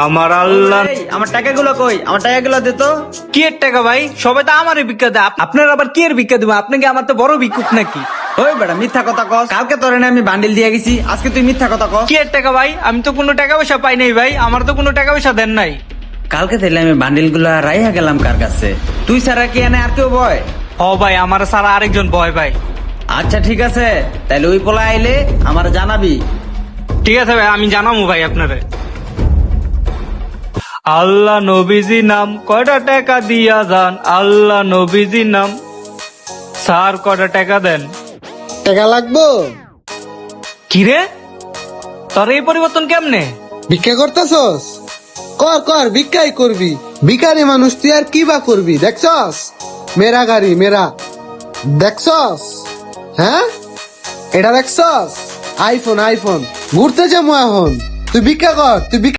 আমার আল্লাহ, আমার টাকাগুলো কই? আমার টাকাগুলো দে তো। কি এর টাকা ভাই? সবাই তো আমারই ভিক্ষা দেয়, আপনার আবার কি এর ভিক্ষা দেবো? আপনি কি আমার তো বড় ভিক্ষুক নাকি? ওই বেটা মিথ্যা কথা কস। কালকে তোরে না আমি বান্ডিল দিয়ে গেছি, আজকে তুই মিথ্যা কথা কস। কি এর টাকা ভাই? আমি তো কোনো টাকা পয়সা পাই নাই ভাই, আমার তো কোনো টাকা পয়সা দেন নাই। কালকে তাইলে আমি বান্ডিল গুলা রাইহা গেলাম কার কাছে? তুই ছাড়া কি এনে আর কেউ বয়? ও ভাই, আমার সারা আরেকজন বয় ভাই। আচ্ছা ঠিক আছে, তাইলে ওই পোলা আইলে আমার জানাবি। ঠিক আছে ভাই, আমি জানাবো ভাই আপনারে। আল্লাহ নবীজি নাম কয়টা টাকা দিয়া যান, আল্লাহ নবীজি নাম। স্যার কয়টা টাকা দেন? টাকা লাগবো? কিরে, তোর এই পরিবর্তন কেমনে? ভিক্ষা করতেছস? কর কর, ভিক্ষাই করবি। ভিখারি মানুষ তুই আর কি বা করবি? দেখছস মেরা গাড়ি মেরা, দেখছস? হ্যাঁ, এটা দেখছস? আইফোন আইফোন, ঘুরতে যাবো এখন। তুই ভিক্ষা কর, তুই ভিক্ষা